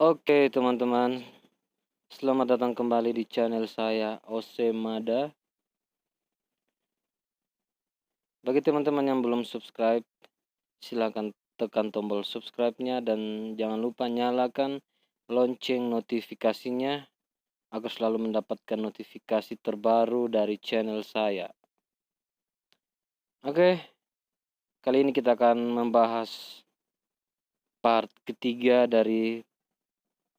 Oke teman-teman, selamat datang kembali di channel saya Osemada. Bagi teman-teman yang belum subscribe, silakan tekan tombol subscribe-nya dan jangan lupa nyalakan lonceng notifikasinya agar selalu mendapatkan notifikasi terbaru dari channel saya. Oke, kali ini kita akan membahas part ketiga dari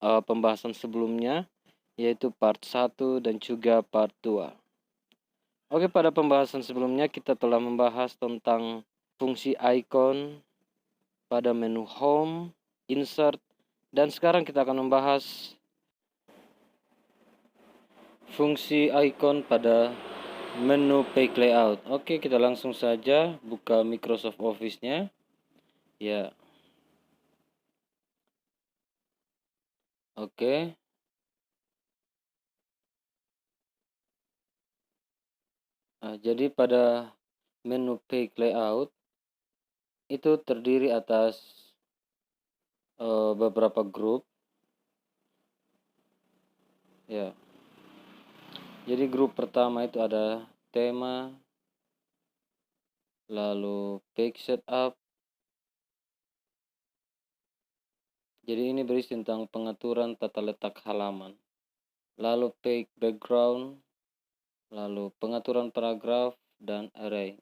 pembahasan sebelumnya, yaitu part 1 dan juga part 2. Oke, pada pembahasan sebelumnya kita telah membahas tentang fungsi icon pada menu home, insert, dan sekarang kita akan membahas fungsi icon pada menu page layout. Oke, kita langsung saja buka Microsoft Office-nya. Ya. Oke. Nah, jadi pada menu page layout itu terdiri atas beberapa grup. Ya. Jadi grup pertama itu ada tema, lalu page setup. Jadi ini berisi tentang pengaturan tata letak halaman. Lalu page background, lalu pengaturan paragraf dan array.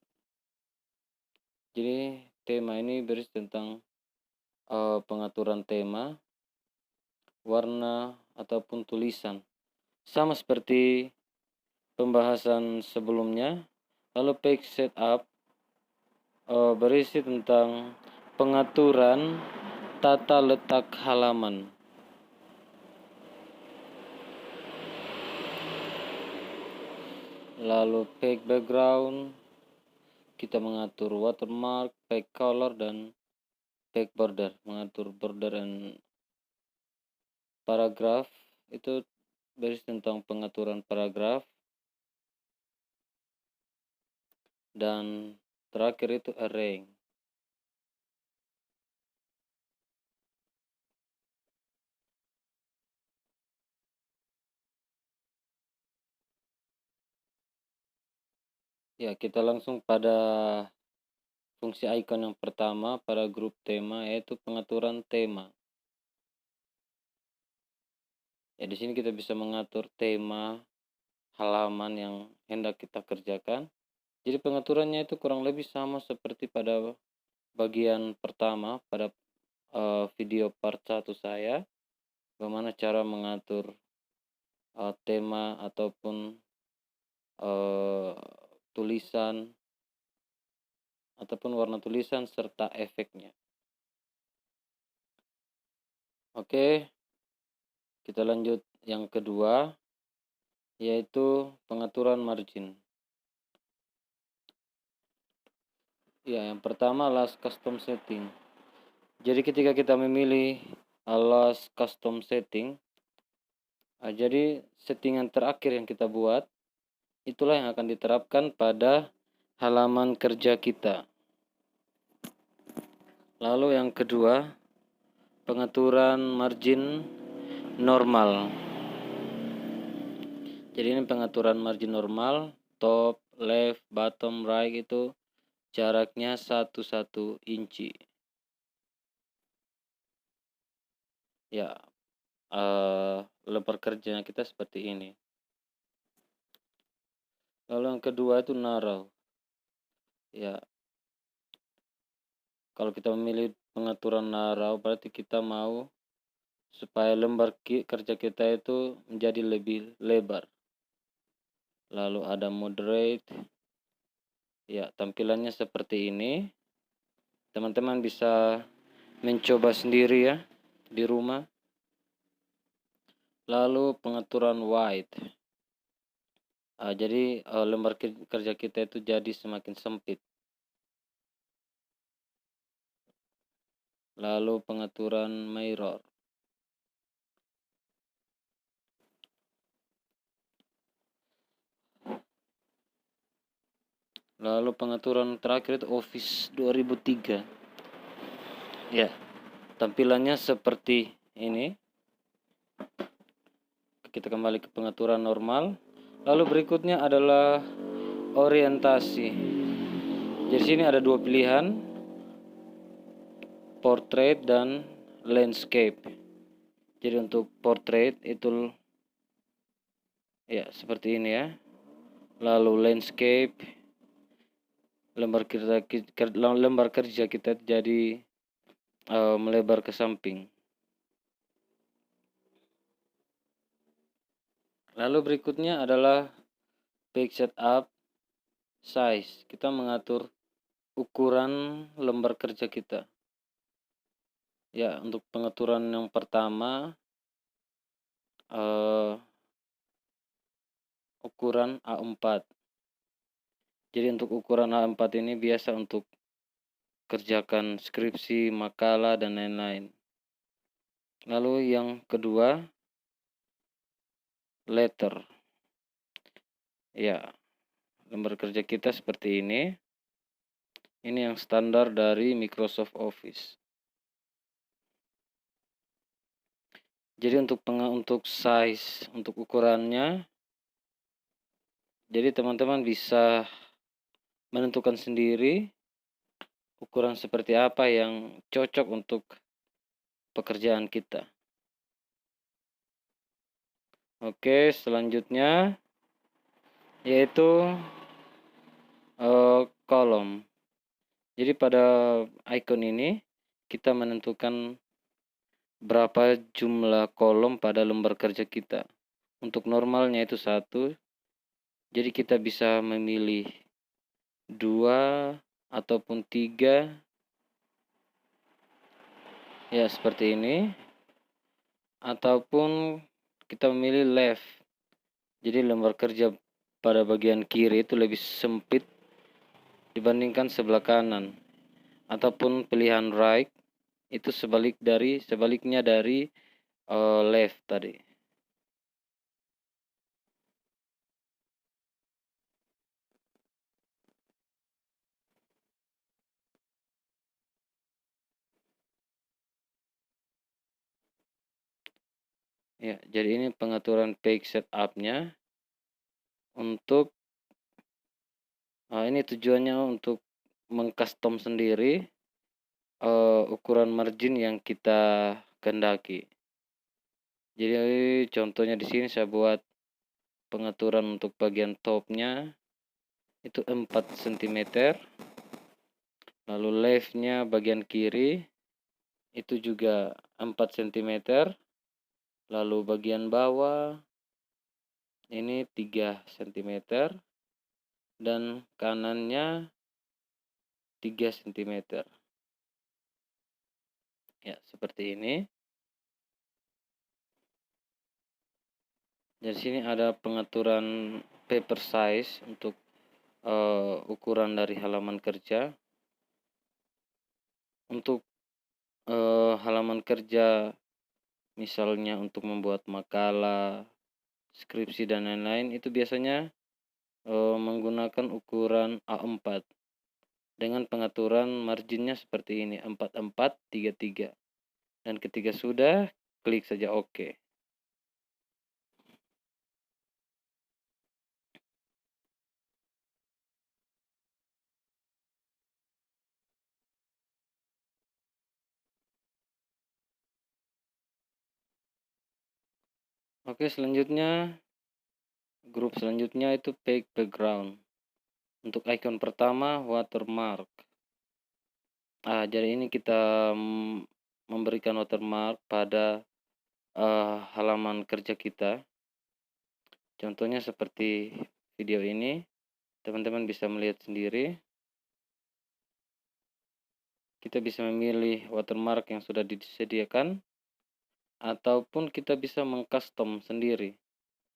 Jadi tema ini berisi tentang pengaturan tema, warna ataupun tulisan. Sama seperti pembahasan sebelumnya. Lalu page setup berisi tentang pengaturan tata letak halaman. Lalu page background, kita mengatur watermark, page color, dan page border. Mengatur border dan paragraf itu berisi tentang pengaturan paragraf. Dan terakhir itu array. Ya, kita langsung pada fungsi icon yang pertama pada grup tema, yaitu pengaturan tema. Ya, di sini kita bisa mengatur tema halaman yang hendak kita kerjakan. Jadi pengaturannya itu kurang lebih sama seperti pada bagian pertama pada video part 1 saya, bagaimana cara mengatur tema ataupun tulisan ataupun warna tulisan serta efeknya. Oke, kita lanjut yang kedua, yaitu pengaturan margin. Ya, yang pertama last custom setting. Jadi ketika kita memilih last custom setting, jadi settingan terakhir yang kita buat, itulah yang akan diterapkan pada halaman kerja kita. Lalu yang kedua, pengaturan margin normal. Jadi ini pengaturan margin normal, top, left, bottom, right itu jaraknya 1 inci. Ya, lebar kerjanya kita seperti ini. Lalu yang kedua itu narrow. Ya, kalau kita memilih pengaturan narrow berarti kita mau supaya lembar kerja kita itu menjadi lebih lebar. Lalu ada moderate. Ya, tampilannya seperti ini. Teman-teman bisa mencoba sendiri ya di rumah. Lalu pengaturan wide. Jadi lembar kerja kita itu jadi semakin sempit. Lalu pengaturan mirror. Lalu pengaturan terakhir itu Office 2003. Ya, tampilannya seperti ini. Kita kembali ke pengaturan normal. Lalu berikutnya adalah orientasi. Jadi sini ada dua pilihan, portrait dan landscape. Jadi untuk portrait itu ya seperti ini ya. Lalu landscape, lembar kerja kita jadi melebar ke samping. Lalu berikutnya adalah page setup size. Kita mengatur ukuran lembar kerja kita. Ya, untuk pengaturan yang pertama ukuran A4. Jadi untuk ukuran A4 ini biasa untuk kerjakan skripsi, makalah, dan lain-lain. Lalu yang kedua, letter. Ya, lembar kerja kita seperti ini. Ini yang standar dari Microsoft Office. Jadi untuk size, untuk ukurannya, jadi teman-teman bisa menentukan sendiri ukuran seperti apa yang cocok untuk pekerjaan kita. Oke, selanjutnya yaitu kolom. Jadi pada icon ini kita menentukan berapa jumlah kolom pada lembar kerja kita. Untuk normalnya itu 1. Jadi kita bisa memilih 2 ataupun 3. Ya, seperti ini. Ataupun kita memilih left. Jadi lembar kerja pada bagian kiri itu lebih sempit dibandingkan sebelah kanan. Ataupun pilihan right itu sebaliknya dari left tadi. Ya, jadi ini pengaturan page setup-nya untuk ini tujuannya untuk mengcustom sendiri ukuran margin yang kita kehendaki. Jadi contohnya di sini saya buat pengaturan untuk bagian topnya itu 4 cm. Lalu leftnya bagian kiri itu juga 4 cm. Lalu bagian bawah ini 3 cm. Dan kanannya 3 cm. Ya, seperti ini. Di sini ada pengaturan paper size untuk ukuran dari halaman kerja. Untuk halaman kerja misalnya untuk membuat makalah, skripsi dan lain-lain itu biasanya menggunakan ukuran A4 dengan pengaturan marginnya seperti ini 44 33. Dan ketika sudah, klik saja OK. Oke, selanjutnya grup selanjutnya itu page background. Untuk icon pertama watermark. Jadi ini kita memberikan watermark pada halaman kerja kita. Contohnya seperti video ini, teman-teman bisa melihat sendiri. Kita bisa memilih watermark yang sudah disediakan, ataupun kita bisa mengcustom sendiri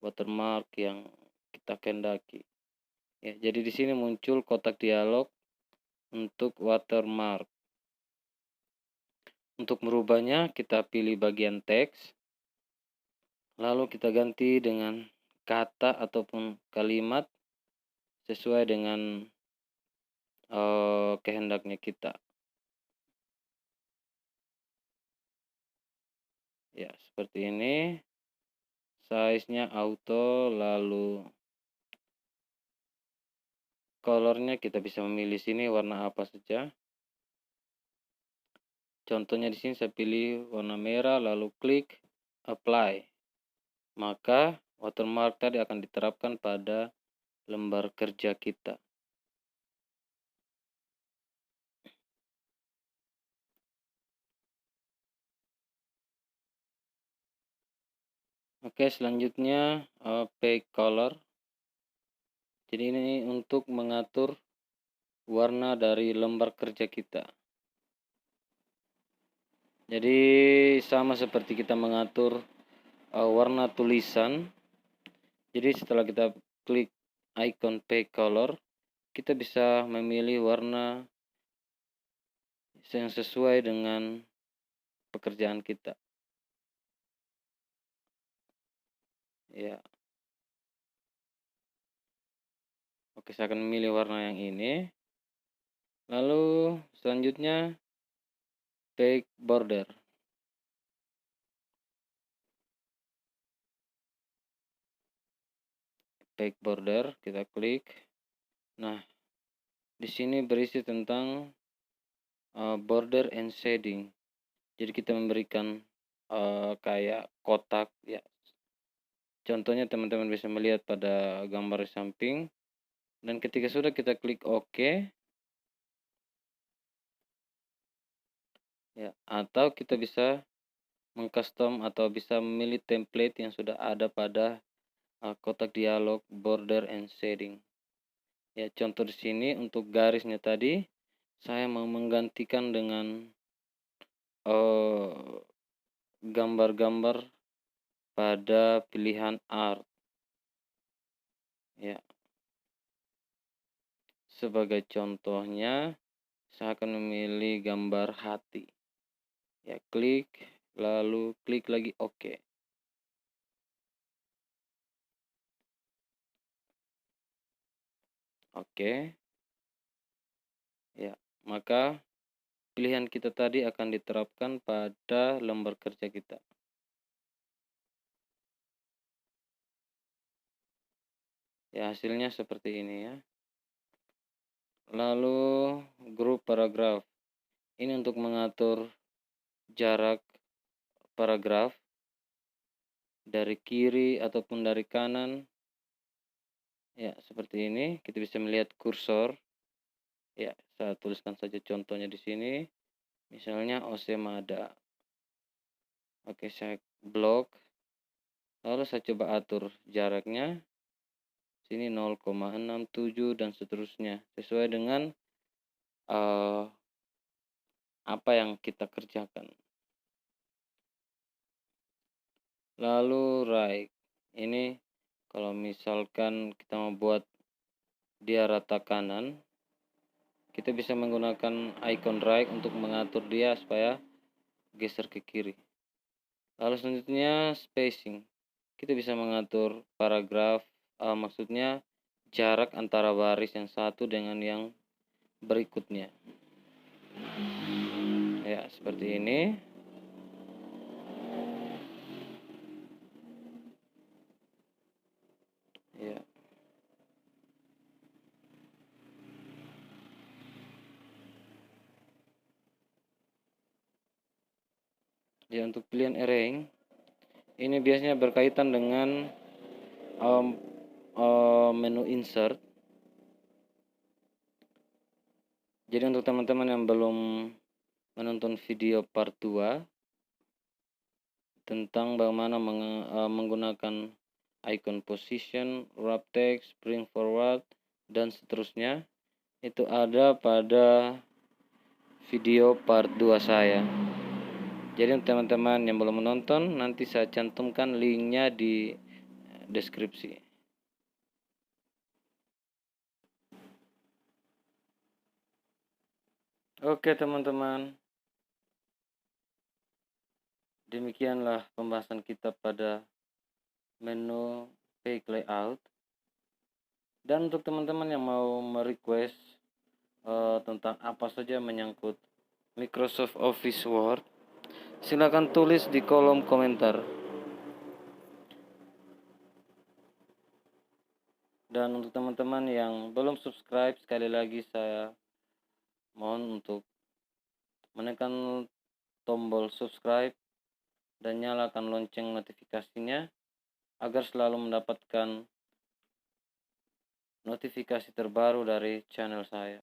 watermark yang kita kehendaki. Ya, jadi di sini muncul kotak dialog untuk watermark. Untuk merubahnya, kita pilih bagian teks, lalu kita ganti dengan kata ataupun kalimat sesuai dengan kehendaknya kita. Ya, seperti ini. size-nya auto, lalu color-nya kita bisa memilih sini warna apa saja. Contohnya di sini saya pilih warna merah, lalu klik apply. Maka watermark tadi akan diterapkan pada lembar kerja kita. Oke, selanjutnya pick color. Jadi ini untuk mengatur warna dari lembar kerja kita. Jadi sama seperti kita mengatur warna tulisan. Jadi setelah kita klik icon pick color, kita bisa memilih warna yang sesuai dengan pekerjaan kita. Ya. Oke, saya akan memilih warna yang ini. Lalu selanjutnya pick border. Pick border, kita klik. Nah, di sini berisi tentang border and shading. Jadi kita memberikan kayak kotak ya. Contohnya teman-teman bisa melihat pada gambar di samping. Dan ketika sudah kita klik OK, ya, atau kita bisa mengcustom atau bisa memilih template yang sudah ada pada kotak dialog border and shading. Ya, contoh di sini untuk garisnya tadi saya mau menggantikan dengan gambar-gambar pada pilihan art. Ya. Sebagai contohnya, saya akan memilih gambar hati. Ya, klik, lalu klik lagi OK. Oke. Ya, maka pilihan kita tadi akan diterapkan pada lembar kerja kita. Ya, hasilnya seperti ini ya. Lalu grup paragraf. Ini untuk mengatur jarak paragraf dari kiri ataupun dari kanan. Ya, seperti ini. Kita bisa melihat kursor. Ya, saya tuliskan saja contohnya di sini. Misalnya Osemada. Oke, saya blok. Lalu saya coba atur jaraknya. Sini 0,67 dan seterusnya. Sesuai dengan apa yang kita kerjakan. Lalu right. Ini kalau misalkan kita mau buat dia rata kanan, kita bisa menggunakan icon right untuk mengatur dia supaya geser ke kiri. Lalu selanjutnya spacing. Kita bisa mengatur paragraf, maksudnya jarak antara baris yang satu dengan yang berikutnya. Ya, seperti ini. Ya. Ya, untuk pilihan arrange ini biasanya berkaitan dengan menu insert. Jadi untuk teman-teman yang belum menonton video part 2 tentang bagaimana menggunakan icon position, wrap text, bring forward, dan seterusnya, itu ada pada video part 2 saya. Jadi untuk teman-teman yang belum menonton, nanti saya cantumkan linknya di deskripsi. Oke teman-teman, demikianlah pembahasan kita pada menu page layout. Dan untuk teman-teman yang mau merequest tentang apa saja menyangkut Microsoft Office Word, silakan tulis di kolom komentar. Dan untuk teman-teman yang belum subscribe, sekali lagi saya mohon untuk menekan tombol subscribe dan nyalakan lonceng notifikasinya agar selalu mendapatkan notifikasi terbaru dari channel saya.